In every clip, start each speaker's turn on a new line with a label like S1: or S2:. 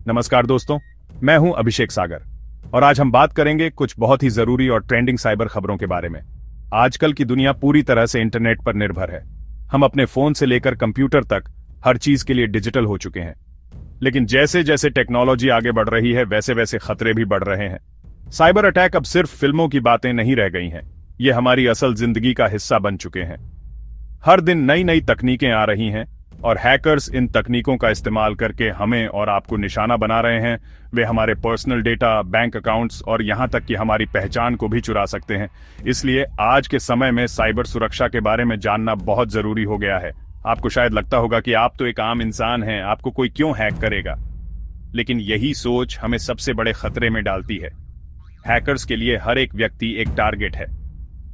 S1: नमस्कार दोस्तों, मैं हूं अभिषेक सागर और आज हम बात करेंगे कुछ बहुत ही जरूरी और ट्रेंडिंग साइबर खबरों के बारे में। आजकल की दुनिया पूरी तरह से इंटरनेट पर निर्भर है। हम अपने फोन से लेकर कंप्यूटर तक हर चीज के लिए डिजिटल हो चुके हैं। लेकिन जैसे जैसे टेक्नोलॉजी आगे बढ़ रही है वैसे वैसे खतरे भी बढ़ रहे हैं। साइबर अटैक अब सिर्फ फिल्मों की बातें नहीं रह गई हैं, ये हमारी असल जिंदगी का हिस्सा बन चुके हैं। हर दिन नई नई तकनीकें आ रही हैं और हैकर्स इन तकनीकों का इस्तेमाल करके हमें और आपको निशाना बना रहे हैं। वे हमारे पर्सनल डेटा, बैंक अकाउंट्स और यहां तक कि हमारी पहचान को भी चुरा सकते हैं। इसलिए आज के समय में साइबर सुरक्षा के बारे में जानना बहुत जरूरी हो गया है। आपको शायद लगता होगा कि आप तो एक आम इंसान हैं, आपको कोई क्यों हैक करेगा, लेकिन यही सोच हमें सबसे बड़े खतरे में डालती है। हैकर्स के लिए हर एक व्यक्ति एक टारगेट है।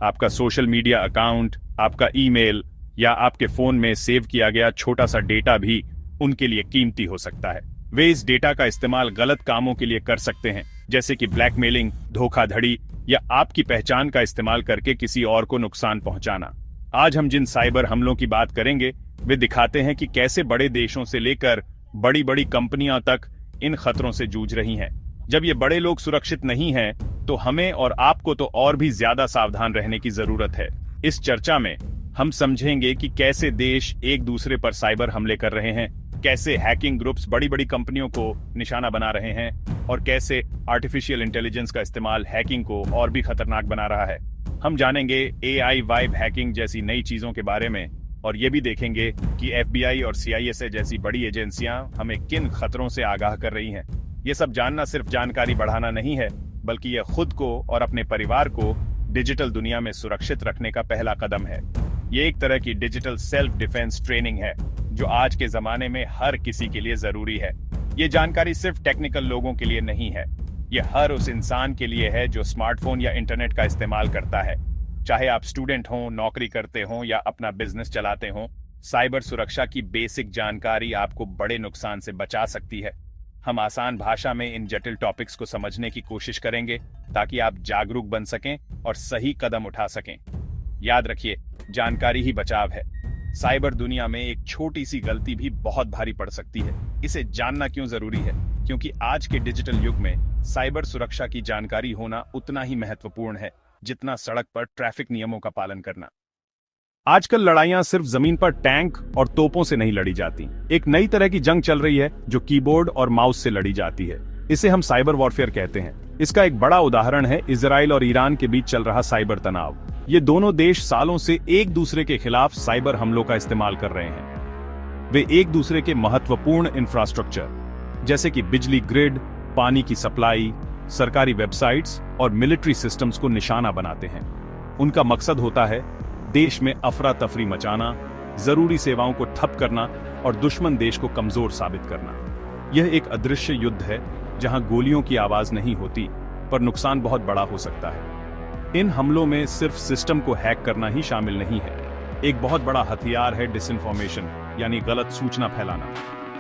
S1: आपका सोशल मीडिया अकाउंट, आपका ईमेल या आपके फोन में सेव किया गया छोटा सा डेटा भी उनके लिए कीमती हो सकता है। वे इस डेटा का इस्तेमाल गलत कामों के लिए कर सकते हैं, जैसे कि ब्लैकमेलिंग, धोखाधड़ी या आपकी पहचान का इस्तेमाल करके किसी और को नुकसान पहुंचाना। आज हम जिन साइबर हमलों की बात करेंगे वे दिखाते हैं कि कैसे बड़े देशों से लेकर बड़ी बड़ी कंपनियां तक इन खतरों से जूझ रही हैं। जब ये बड़े लोग सुरक्षित नहीं हैं, तो हमें और आपको तो और भी ज्यादा सावधान रहने की जरूरत है। इस चर्चा में हम समझेंगे कि कैसे देश एक दूसरे पर साइबर हमले कर रहे हैं, कैसे हैकिंग ग्रुप्स बड़ी बड़ी कंपनियों को निशाना बना रहे हैं और कैसे आर्टिफिशियल इंटेलिजेंस का इस्तेमाल हैकिंग को और भी खतरनाक बना रहा है। हम जानेंगे एआई वाइब हैकिंग जैसी नई चीजों के बारे में और ये भी देखेंगे कि एफबीआई और सीआईएसए जैसी बड़ी एजेंसियां हमें किन खतरों से आगाह कर रही हैं। ये सब जानना सिर्फ जानकारी बढ़ाना नहीं है, बल्कि यह खुद को और अपने परिवार को डिजिटल दुनिया में सुरक्षित रखने का पहला कदम है। ये एक तरह की डिजिटल सेल्फ डिफेंस ट्रेनिंग है जो आज के जमाने में हर किसी के लिए जरूरी है। ये जानकारी सिर्फ टेक्निकल लोगों के लिए नहीं है, ये हर उस इंसान के लिए है जो स्मार्टफोन या इंटरनेट का इस्तेमाल करता है। चाहे आप स्टूडेंट हों, नौकरी करते हों या अपना बिजनेस चलाते हों, साइबर सुरक्षा की बेसिक जानकारी आपको बड़े नुकसान से बचा सकती है। हम आसान भाषा में इन जटिल टॉपिक्स को समझने की कोशिश करेंगे ताकि आप जागरूक बन सकें और सही कदम उठा सकें। याद रखिए, जानकारी ही बचाव है। साइबर दुनिया में एक छोटी सी गलती भी बहुत भारी पड़ सकती है। इसे जानना क्यों जरूरी है? क्योंकि आज के डिजिटल युग में साइबर सुरक्षा की जानकारी होना उतना ही महत्वपूर्ण है जितना सड़क पर ट्रैफिक नियमों का पालन करना। आजकल लड़ाइयां सिर्फ जमीन पर टैंक और तोपों से नहीं लड़ी जाती। एक नई तरह की जंग चल रही है जो कीबोर्ड और माउस से लड़ी जाती है। इसे हम साइबर वॉरफेयर कहते हैं। इसका एक बड़ा उदाहरण है इजराइल और ईरान के बीच चल रहा साइबर तनाव। ये दोनों देश सालों से एक दूसरे के खिलाफ साइबर हमलों का इस्तेमाल कर रहे हैं। वे एक दूसरे के महत्वपूर्ण इंफ्रास्ट्रक्चर जैसे कि बिजली ग्रिड, पानी की सप्लाई, सरकारी वेबसाइट्स और मिलिट्री सिस्टम्स को निशाना बनाते हैं। उनका मकसद होता है देश में अफरा तफरी मचाना, जरूरी सेवाओं को ठप करना और दुश्मन देश को कमजोर साबित करना। यह एक अदृश्य युद्ध है जहां गोलियों की आवाज नहीं होती, पर नुकसान बहुत बड़ा हो सकता है। इन हमलों में सिर्फ सिस्टम को हैक करना ही शामिल नहीं है। एक बहुत बड़ा हथियार है डिसइंफॉर्मेशन, यानी गलत सूचना फैलाना।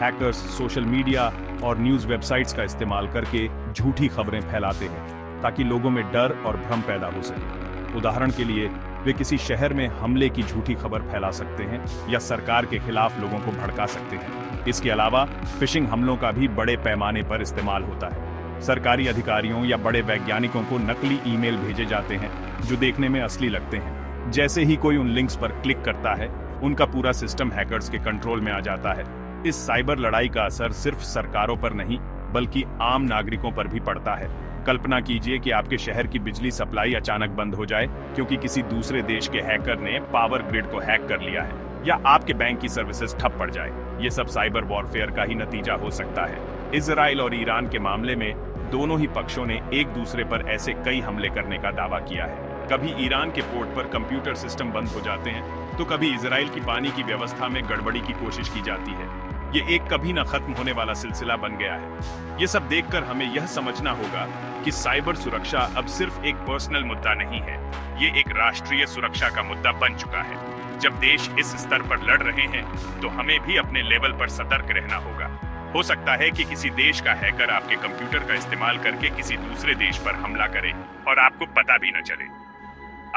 S1: हैकर्स सोशल मीडिया और न्यूज वेबसाइट्स का इस्तेमाल करके झूठी खबरें फैलाते हैं ताकि लोगों में डर और भ्रम पैदा हो सके। उदाहरण के लिए, वे किसी शहर में हमले की झूठी खबर फैला सकते हैं या सरकार के खिलाफ लोगों को भड़का सकते हैं। इसके अलावा फिशिंग हमलों का भी बड़े पैमाने पर इस्तेमाल होता है। सरकारी अधिकारियों या बड़े वैज्ञानिकों को नकली ईमेल भेजे जाते हैं जो देखने में असली लगते हैं। जैसे ही कोई उन लिंक्स पर क्लिक करता है, उनका पूरा सिस्टम हैकर्स के कंट्रोल में आ जाता है। इस साइबर लड़ाई का असर सिर्फ सरकारों पर नहीं बल्कि आम नागरिकों पर भी पड़ता है। कल्पना कीजिए कि आपके शहर की बिजली सप्लाई अचानक बंद हो जाए क्योंकि किसी दूसरे देश के हैकर ने पावर ग्रिड को हैक कर लिया है, या आपके बैंक की सर्विसेज ठप पड़ जाए। ये सब साइबर वॉरफेयर का ही नतीजा हो सकता है। इजराइल और ईरान के मामले में दोनों ही पक्षों ने एक दूसरे पर ऐसे कई हमले करने का दावा किया है। कभी ईरान के पोर्ट पर कंप्यूटर सिस्टम बंद हो जाते हैं, तो कभी इजराइल की पानी की व्यवस्था में गड़बड़ी की कोशिश की जाती है। ये एक कभी न खत्म होने वाला सिलसिला बन गया है। ये सब देखकर हमें यह समझना होगा कि साइबर सुरक्षा अब सिर्फ एक पर्सनल मुद्दा नहीं है, ये एक राष्ट्रीय सुरक्षा का मुद्दा बन चुका है। जब देश इस स्तर पर लड़ रहे हैं, तो हमें भी अपने लेवल पर सतर्क रहना होगा। हो सकता है कि किसी देश का हैकर आपके कंप्यूटर का इस्तेमाल करके किसी दूसरे देश पर हमला करे और आपको पता भी न चले।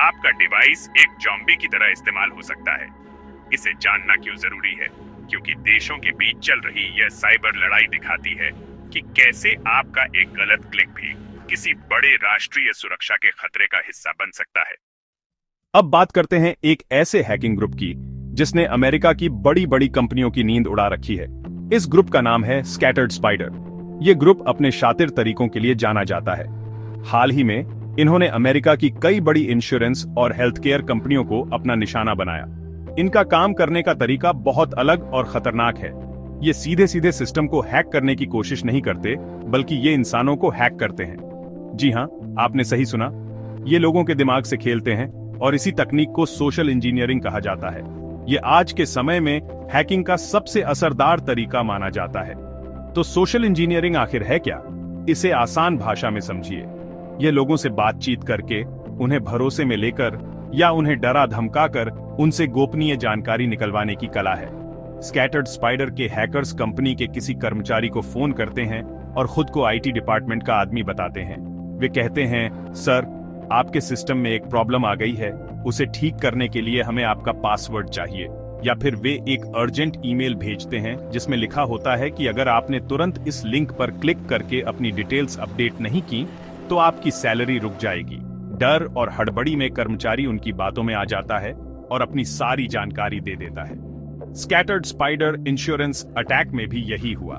S1: आपका डिवाइस एक ज़ॉम्बी की तरह इस्तेमाल हो सकता है। इसे जानना क्यों जरूरी है? क्योंकि देशों के बीच चल रही यह साइबर लड़ाई दिखाती है कि कैसे आपका एक गलत क्लिक भी किसी बड़े राष्ट्रीय सुरक्षा के खतरे का हिस्सा बन सकता है। अब बात करते हैं एक ऐसे हैकिंग ग्रुप की जिसने अमेरिका की बड़ी बड़ी कंपनियों की नींद उड़ा रखी है। इस ग्रुप का नाम है स्कैटर्ड स्पाइडर। ये ग्रुप अपने शातिर तरीकों के लिए जाना जाता है। हाल ही में इन्होंने अमेरिका की कई बड़ी इंश्योरेंस और हेल्थ केयर कंपनियों को अपना निशाना बनाया। इनका काम करने का तरीका बहुत अलग और खतरनाक है। ये सीधे सीधे सिस्टम को हैक करने की कोशिश नहीं करते, बल्कि ये इंसानों को हैक करते हैं। जी हाँ, आपने सही सुना। ये लोगों के दिमाग से खेलते हैं और इसी तकनीक को सोशल इंजीनियरिंग कहा जाता है। ये आज के समय में हैकिंग का सबसे असरदार तरीका माना जाता है। तो सोशल इंजीनियरिंग आखिर है क्या? इसे आसान भाषा में समझिए। ये लोगों से बातचीत करके, उन्हें भरोसे में लेकर या उन्हें डरा धमकाकर उनसे गोपनीय जानकारी निकलवाने की कला है। स्कैटर्ड स्पाइडर के हैकर्स कंपनी के किसी कर्मचारी को फोन करते हैं और खुद को आईटी डिपार्टमेंट का आदमी बताते हैं। वे कहते हैं, सर, आपके सिस्टम में एक प्रॉब्लम आ गई है, उसे ठीक करने के लिए हमें आपका पासवर्ड चाहिए। या फिर वे एक अर्जेंट ईमेल भेजते हैं जिसमें लिखा होता है कि अगर आपने तुरंत इस लिंक पर क्लिक करके अपनी डिटेल्स अपडेट नहीं की तो आपकी सैलरी रुक जाएगी। डर और हड़बड़ी में कर्मचारी उनकी बातों में आ जाता है और अपनी सारी जानकारी दे देता है। स्कैटर्ड स्पाइडर इंश्योरेंस अटैक में भी यही हुआ।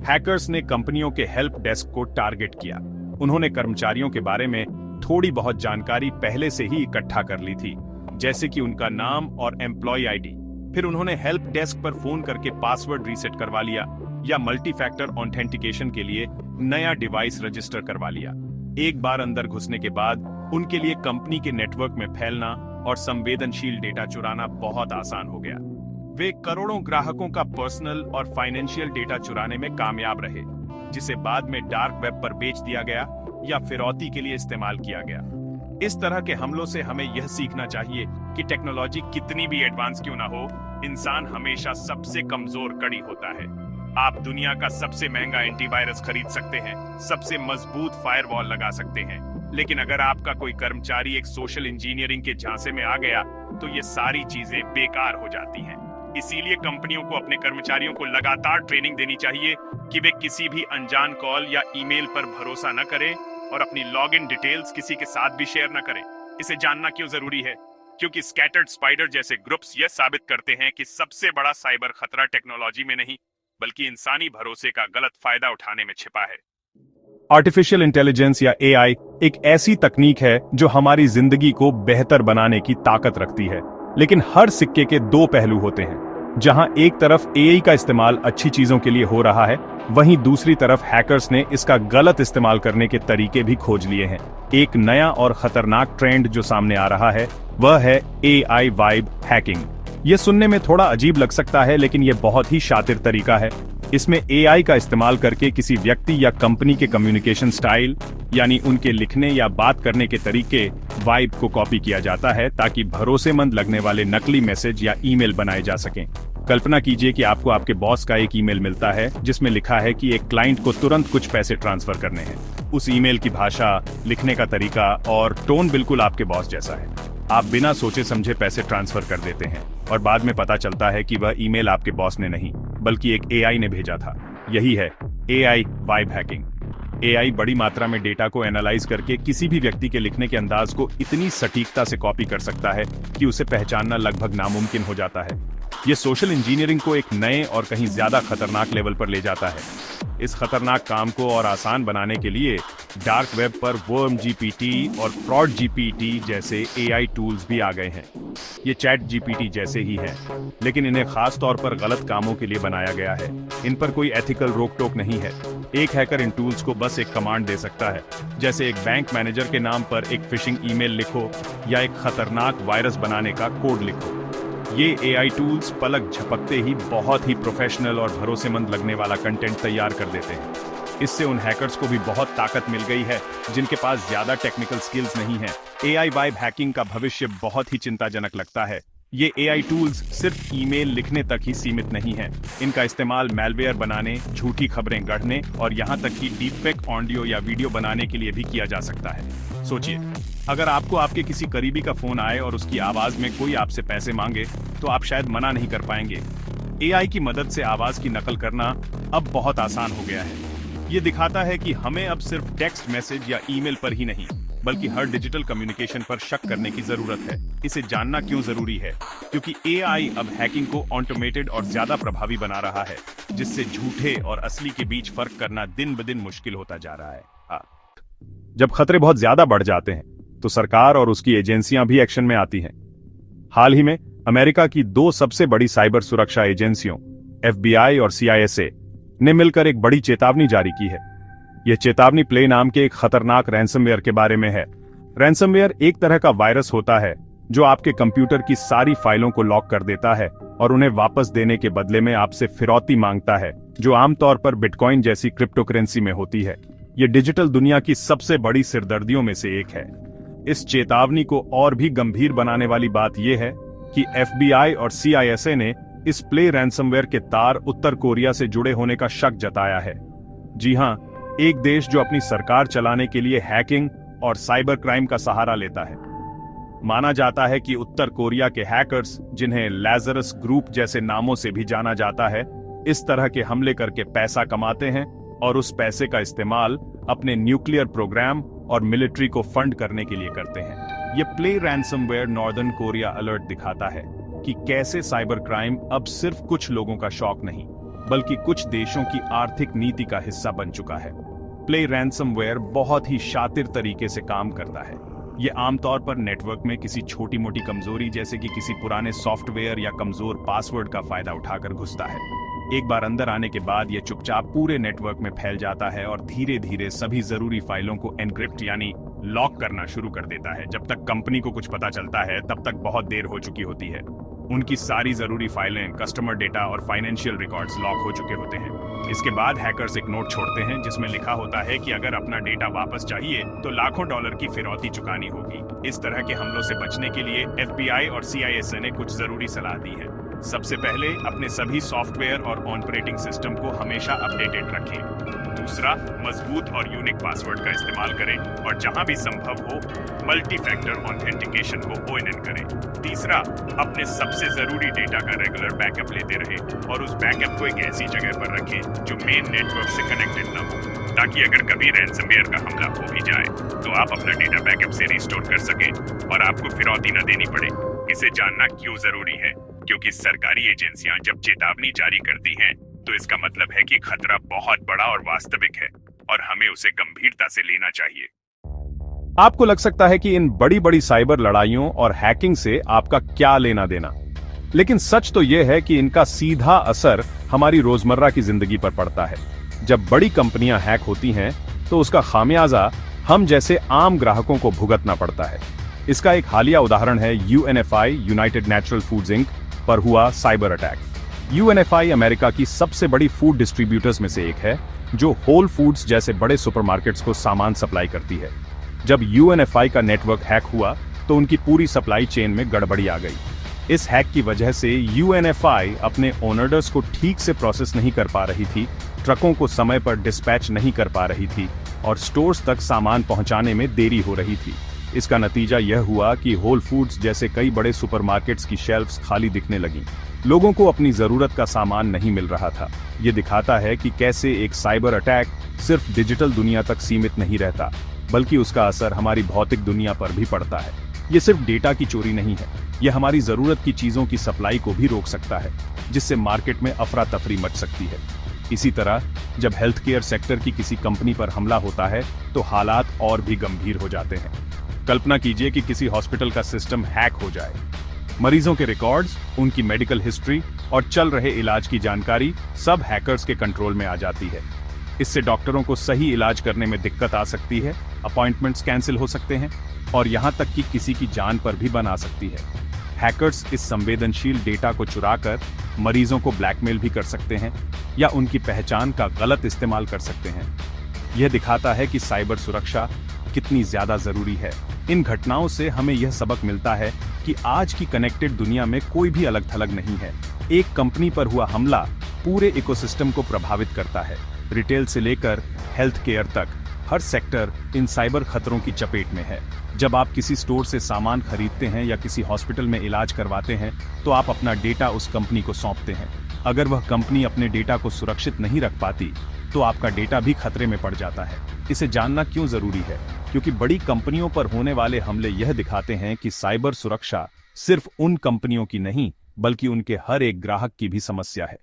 S1: हैकर्स ने कंपनियों के हेल्प डेस्क को टारगेट किया। उन्होंने कर्मचारियों के बारे में थोड़ी बहुत जानकारी पहले से ही इकट्ठा कर ली थी, जैसे कि उनका नाम और एम्प्लॉय आईडी। फिर उन्होंने हेल्प डेस्क पर फोन करके पासवर्ड रीसेट करवा लिया या मल्टी फैक्टर ऑथेंटिकेशन के लिए नया डिवाइस रजिस्टर करवा लिया। एक बार अंदर घुसने के बाद उनके लिए कंपनी के नेटवर्क में फैलना और संवेदनशील डेटा चुराना बहुत आसान हो गया। वे करोड़ों ग्राहकों का पर्सनल और फाइनेंशियल डेटा चुराने में कामयाब रहे, जिसे बाद में डार्क वेब पर बेच दिया गया या फिरौती के लिए इस्तेमाल किया गया। इस तरह के हमलों से हमें यह सीखना चाहिए कि टेक्नोलॉजी कितनी भी एडवांस क्यों ना हो, इंसान हमेशा सबसे कमजोर कड़ी होता है। आप दुनिया का सबसे महंगा एंटीवायरस खरीद सकते हैं, सबसे मजबूत फायरवॉल लगा सकते हैं, लेकिन अगर आपका कोई कर्मचारी एक सोशल इंजीनियरिंग के झांसे में आ गया तो ये सारी चीजें बेकार हो जाती हैं। इसीलिए कंपनियों को अपने कर्मचारियों को लगातार ट्रेनिंग देनी चाहिए कि वे किसी भी अनजान कॉल या ईमेल पर भरोसा न करें और अपनी लॉगिन डिटेल्स किसी के साथ भी शेयर न करें। इसे जानना क्यों जरूरी है? क्योंकि स्कैटर्ड स्पाइडर जैसे ग्रुप्स यह साबित करते हैं कि सबसे बड़ा साइबर खतरा टेक्नोलॉजी में नहीं, बल्कि इंसानी भरोसे का गलत फायदा उठाने में छिपा है। आर्टिफिशियल इंटेलिजेंस या एआई एक ऐसी तकनीक है जो हमारी जिंदगी को बेहतर बनाने की ताकत रखती है, लेकिन हर सिक्के के दो पहलू होते हैं। जहां एक तरफ एआई का इस्तेमाल अच्छी चीजों के लिए हो रहा है, वहीं दूसरी तरफ हैकर्स ने इसका गलत इस्तेमाल करने के तरीके भी खोज लिए हैं। एक नया और खतरनाक ट्रेंड जो सामने आ रहा है वह है एआई वाइब हैकिंग। यह सुनने में थोड़ा अजीब लग सकता है, लेकिन यह बहुत ही शातिर तरीका है। इसमें एआई का इस्तेमाल करके किसी व्यक्ति या कंपनी के कम्युनिकेशन स्टाइल, यानी उनके लिखने या बात करने के तरीके, वाइब को कॉपी किया जाता है ताकि भरोसेमंद लगने वाले नकली मैसेज या ईमेल बनाए जा सकें। कल्पना कीजिए कि आपको आपके बॉस का एक ईमेल मिलता है जिसमें लिखा है कि एक क्लाइंट को तुरंत कुछ पैसे ट्रांसफर करने हैं। उस ईमेल की भाषा, लिखने का तरीका और टोन बिल्कुल आपके बॉस जैसा है। आप बिना सोचे समझे पैसे ट्रांसफर कर देते हैं और बाद में पता चलता है कि वह ईमेल आपके बॉस ने नहीं, बल्कि एक एआई ने भेजा था। यही है एआई वाइब हैकिंग। एआई बड़ी मात्रा में डेटा को एनालाइज करके किसी भी व्यक्ति के लिखने के अंदाज को इतनी सटीकता से कॉपी कर सकता है कि उसे पहचानना लगभग नामुमकिन हो जाता है। ये सोशल इंजीनियरिंग को एक नए और कहीं ज्यादा खतरनाक लेवल पर ले जाता है। इस खतरनाक काम को और आसान बनाने के लिए डार्क वेब पर वर्म जीपीटी और फ्रॉड जीपीटी जैसे एआई टूल्स भी आ गए हैं। ये चैट जीपीटी जैसे ही हैं, लेकिन इन्हें खास तौर पर गलत कामों के लिए बनाया गया है। इन पर कोई एथिकल रोक टोक नहीं है। एक हैकर इन टूल्स को बस एक कमांड दे सकता है, जैसे एक बैंक मैनेजर के नाम पर एक फिशिंग ईमेल लिखो या एक खतरनाक वायरस बनाने का कोड लिखो। ये एआई टूल्स पलक झपकते ही बहुत ही प्रोफेशनल और भरोसेमंद लगने वाला कंटेंट तैयार कर देते हैं। इससे उन हैकर्स को भी बहुत ताकत मिल गई है जिनके पास ज्यादा टेक्निकल स्किल्स नहीं है। एआई वाइब हैकिंग का भविष्य बहुत ही चिंताजनक लगता है। ये एआई टूल्स सिर्फ ईमेल लिखने तक ही सीमित नहीं है। इनका इस्तेमाल मैलवेयर बनाने, झूठी खबरें गढ़ने और यहाँ तक कि डीपफेक ऑडियो या वीडियो बनाने के लिए भी किया जा सकता है। सोचिए, अगर आपको आपके किसी करीबी का फोन आए और उसकी आवाज में कोई आपसे पैसे मांगे तो आप शायद मना नहीं कर पाएंगे। एआई की मदद से आवाज की नकल करना अब बहुत आसान हो गया है। ये दिखाता है कि हमें अब सिर्फ टेक्स्ट मैसेज या ईमेल पर ही नहीं बल्कि हर डिजिटल कम्युनिकेशन पर शक करने की जरूरत है। इसे जानना क्यों जरूरी है? क्योंकि एआई अब हैकिंग को ऑटोमेटेड और ज्यादा प्रभावी बना रहा है, जिससे झूठे और असली के बीच फर्क करना दिन ब दिन मुश्किल होता जा रहा है। जब खतरे बहुत ज्यादा बढ़ जाते हैं तो सरकार और उसकी एजेंसियां भी एक्शन में आती हैं। हाल ही में अमेरिका की 2 सबसे बड़ी साइबर सुरक्षा एजेंसियों FBI और CISA ने मिलकर एक बड़ी चेतावनी जारी की है। यह चेतावनी प्ले नाम के एक खतरनाक रैंसमवेयर के बारे में है। रैंसमवेयर एक तरह का वायरस होता है जो आपके कंप्यूटर की सारी फाइलों को लॉक कर देता है और उन्हें वापस देने के बदले में आपसे फिरौती मांगता है, जो आमतौर पर बिटकॉइन जैसी क्रिप्टोकरेंसी में होती है। यह डिजिटल दुनिया की सबसे बड़ी सिरदर्दियों में से एक है। इस चेतावनी को और भी गंभीर बनाने वाली बात यह है कि FBI और CISA ने इस प्ले रैंसमवेयर के तार उत्तर कोरिया से जुड़े होने का शक जताया है। जी हां, एक देश जो अपनी सरकार चलाने के लिए हैकिंग और साइबर क्राइम का सहारा लेता है। माना जाता है कि उत्तर कोरिया के हैकर्स, जिन्हें लैजरस ग्रुप जैसे नामों से भी जाना जाता है, इस तरह के हमले करके पैसा कमाते हैं और उस पैसे का इस्तेमाल अपने न्यूक्लियर प्रोग्राम और मिलिट्री को फंड करने के लिए करते हैं। यह play ransomware northern Korea alert दिखाता है कि कैसे साइबर क्राइम अब सिर्फ कुछ लोगों का शौक नहीं बल्कि कुछ देशों की आर्थिक नीति का हिस्सा बन चुका है। प्ले रैंसमवेयर बहुत ही शातिर तरीके से काम करता है। यह आमतौर पर नेटवर्क में किसी छोटी मोटी कमजोरी जैसे कि किसी पुराने सॉफ्टवेयर या कमजोर पासवर्ड का फायदा उठाकर घुसता है। एक बार अंदर आने के बाद यह चुपचाप पूरे नेटवर्क में फैल जाता है और धीरे धीरे सभी जरूरी फाइलों को एनक्रिप्ट यानी लॉक करना शुरू कर देता है। जब तक कंपनी को कुछ पता चलता है तब तक बहुत देर हो चुकी होती है। उनकी सारी जरूरी फाइलें, कस्टमर डेटा और फाइनेंशियल रिकॉर्ड्स लॉक हो चुके होते हैं। इसके बाद हैकर्स एक नोट छोड़ते हैं जिसमें लिखा होता है कि अगर अपना डेटा वापस चाहिए तो लाखों डॉलर की फिरौती चुकानी होगी। इस तरह के हमलों से बचने के लिए FBI और CISA ने कुछ जरूरी सलाह दी है। सबसे पहले अपने सभी सॉफ्टवेयर और ऑपरेटिंग सिस्टम को हमेशा अपडेटेड रखें। दूसरा, मजबूत और यूनिक पासवर्ड का इस्तेमाल करें और जहां भी संभव हो मल्टी फैक्टर ऑथेंटिकेशन को ONN करें। तीसरा, अपने सबसे जरूरी डेटा का रेगुलर बैकअप लेते रहें और उस बैकअप को एक ऐसी जगह पर रखें जो मेन नेटवर्क से कनेक्टेड न हो, ताकि अगर कभी रैंसमवेयर का हमला हो भी जाए तो आप अपना डेटा बैकअप से रिस्टोर कर सकें और आपको फिरौती न देनी पड़े। इसे जानना क्यों जरूरी है? क्योंकि सरकारी एजेंसियां जब चेतावनी जारी करती हैं तो इसका मतलब है कि खतरा बहुत बड़ा और वास्तविक है और हमें उसे गंभीरता से लेना चाहिए।
S2: आपको लग सकता है कि इन बड़ी बड़ी साइबर लड़ाइयों और हैकिंग से आपका क्या लेना देना, लेकिन सच तो यह है कि इनका सीधा असर हमारी रोजमर्रा की जिंदगी पर पड़ता है। जब बड़ी कंपनियां हैक होती हैं तो उसका खामियाजा हम जैसे आम ग्राहकों को भुगतना पड़ता है। इसका एक हालिया उदाहरण है UNFI United Natural Foods Inc पर हुआ साइबर अटैक। UNFI अमेरिका की सबसे बड़ी फूड डिस्ट्रीब्यूटर्स में से एक है जो होल फूड्स जैसे बड़े सुपरमार्केट्स को सामान सप्लाई करती है। जब UNFI का नेटवर्क हैक हुआ तो उनकी पूरी सप्लाई चेन में गड़बड़ी आ गई। इस हैक की वजह से UNFI अपने ऑर्डर्स को ठीक से प्रोसेस नहीं कर पा रही थी, ट्रकों को समय पर डिस्पैच नहीं कर पा रही थी और स्टोर्स तक सामान पहुंचाने में देरी हो रही थी। इसका नतीजा यह हुआ कि होल फूड्स जैसे कई बड़े सुपरमार्केट्स की शेल्फ्स खाली दिखने लगीं। लोगों को अपनी जरूरत का सामान नहीं मिल रहा था। यह दिखाता है कि कैसे एक साइबर अटैक सिर्फ डिजिटल दुनिया तक सीमित नहीं रहता, बल्कि उसका असर हमारी भौतिक दुनिया पर भी पड़ता है। यह सिर्फ डेटा की चोरी नहीं है, यह हमारी जरूरत की चीजों की सप्लाई को भी रोक सकता है, जिससे मार्केट में अफरा तफरी मच सकती है। इसी तरह जब हेल्थ केयर सेक्टर की किसी कंपनी पर हमला होता है तो हालात और भी गंभीर हो जाते हैं। कल्पना कीजिए कि किसी हॉस्पिटल का सिस्टम हैक हो जाए। मरीजों के रिकॉर्ड्स, उनकी मेडिकल हिस्ट्री और चल रहे इलाज की जानकारी सब हैकर्स के कंट्रोल में आ जाती है। इससे डॉक्टरों को सही इलाज करने में दिक्कत आ सकती है, अपॉइंटमेंट्स कैंसिल हो सकते हैं और यहां तक कि किसी की जान पर भी बन आ सकती है। हैकर्स इस संवेदनशील डेटा को चुराकर मरीजों को ब्लैकमेल भी कर सकते हैं या उनकी पहचान का गलत इस्तेमाल कर सकते हैं। यह दिखाता है कि साइबर सुरक्षा कितनी ज्यादा जरूरी है। इन घटनाओं से हमें यह सबक मिलता है कि आज की कनेक्टेड दुनिया में कोई भी अलग थलग नहीं है। एक कंपनी पर हुआ हमला पूरे इकोसिस्टम को प्रभावित करता है। रिटेल से लेकर हेल्थ केयर तक हर सेक्टर इन साइबर खतरों की चपेट में है। जब आप किसी स्टोर से सामान खरीदते हैं या किसी हॉस्पिटल में इलाज करवाते हैं तो आप अपना डेटा उस कंपनी को सौंपते हैं। अगर वह कंपनी अपने डेटा को सुरक्षित नहीं रख पाती
S1: तो आपका डेटा भी खतरे में पड़ जाता है। इसे जानना क्यों जरूरी है? क्योंकि बड़ी कंपनियों पर होने वाले हमले यह दिखाते हैं कि साइबर सुरक्षा सिर्फ उन कंपनियों की नहीं, बल्कि उनके हर एक ग्राहक की भी समस्या है।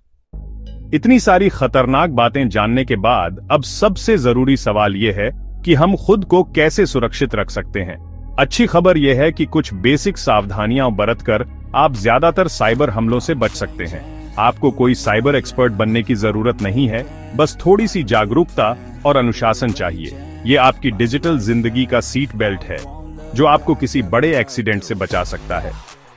S1: इतनी सारी खतरनाक बातें जानने के बाद अब सबसे जरूरी सवाल यह है कि हम खुद को कैसे सुरक्षित रख सकते हैं। अच्छी खबर यह है कि कुछ बेसिक सावधानियां बरतकर आप ज्यादातर साइबर हमलों से बच सकते हैं। आपको कोई साइबर एक्सपर्ट बनने की जरूरत नहीं है, बस थोड़ी सी जागरूकता और अनुशासन चाहिए। ये आपकी डिजिटल जिंदगी का सीट बेल्ट है, जो आपको किसी बड़े एक्सीडेंट से बचा सकता है।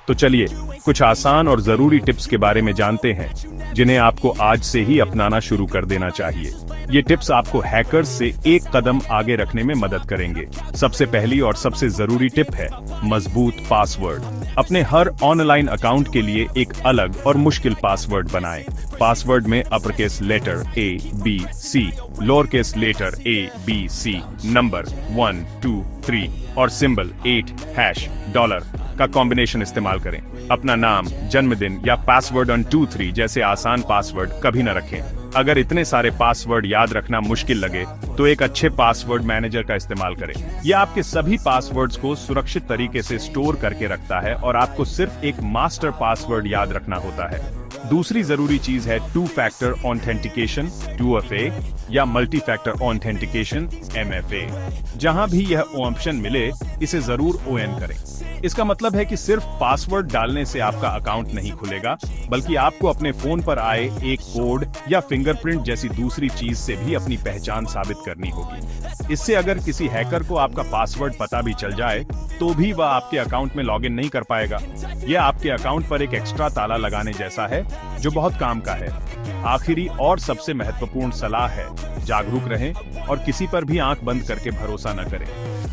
S1: तो चलिए कुछ आसान और जरूरी टिप्स के बारे में जानते हैं, जिन्हें आपको आज से ही अपनाना शुरू कर देना चाहिए। ये टिप्स आपको हैकर्स से एक कदम आगे रखने में मदद करेंगे। सबसे पहली और सबसे जरूरी टिप है मजबूत पासवर्ड। अपने हर ऑनलाइन अकाउंट के लिए एक अलग और मुश्किल पासवर्ड बनाएं। पासवर्ड में uppercase letter ABC, lowercase letter ABC, number 1 2 3 और सिंबल 8 $, का कॉम्बिनेशन इस्तेमाल करें। अपना नाम, जन्मदिन या पासवर्ड 1 2 3 जैसे आसान पासवर्ड कभी न रखें। अगर इतने सारे पासवर्ड याद रखना मुश्किल लगे तो एक अच्छे पासवर्ड मैनेजर का इस्तेमाल करें। यह आपके सभी पासवर्ड्स को सुरक्षित तरीके से स्टोर करके रखता है और आपको सिर्फ एक मास्टर पासवर्ड याद रखना होता है। दूसरी जरूरी चीज है 2 फैक्टर ऑथेंटिकेशन 2FA या मल्टी फैक्टर ऑथेंटिकेशन MFA। जहां भी यह ऑप्शन मिले, इसे जरूर ON करें। इसका मतलब है कि सिर्फ पासवर्ड डालने से आपका अकाउंट नहीं खुलेगा, बल्कि आपको अपने फोन पर आए एक कोड या फिंगरप्रिंट जैसी दूसरी चीज से भी अपनी पहचान साबित करनी होगी। इससे अगर किसी हैकर को आपका पासवर्ड पता भी चल जाए, तो भी वह आपके अकाउंट में लॉगिन नहीं कर पाएगा। यह आपके अकाउंट पर एक एक्स्ट्रा ताला लगाने जैसा है, जो बहुत काम का है। आखिरी और सबसे महत्वपूर्ण सलाह है, जागरूक रहें और किसी पर भी आंख बंद करके भरोसा न करें।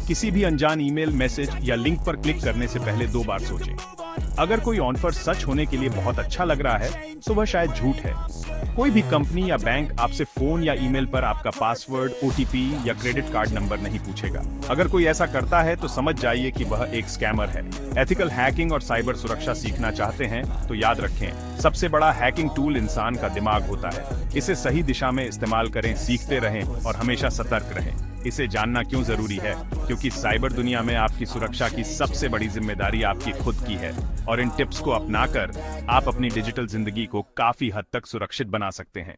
S1: किसी भी अनजान ईमेल, मैसेज या लिंक पर क्लिक करने से पहले 2 बार सोचें। अगर कोई ऑफर सच होने के लिए बहुत अच्छा लग रहा है, तो वह शायद झूठ है। कोई भी कंपनी या बैंक आपसे फोन या ईमेल पर आपका पासवर्ड, OTP या क्रेडिट कार्ड नंबर नहीं पूछेगा। अगर कोई ऐसा करता है तो समझ जाइए कि वह एक स्कैमर है। एथिकल हैकिंग और साइबर सुरक्षा सीखना चाहते हैं तो याद रखें, सबसे बड़ा हैकिंग टूल इंसान का दिमाग होता है। इसे सही दिशा में इस्तेमाल करें, सीखते रहें और हमेशा सतर्क रहें। इसे जानना क्यों जरूरी है? क्योंकि साइबर दुनिया में आपकी सुरक्षा की सबसे बड़ी जिम्मेदारी आपकी खुद की है, और इन टिप्स को अपनाकर आप अपनी डिजिटल जिंदगी को काफी हद तक सुरक्षित बना सकते हैं।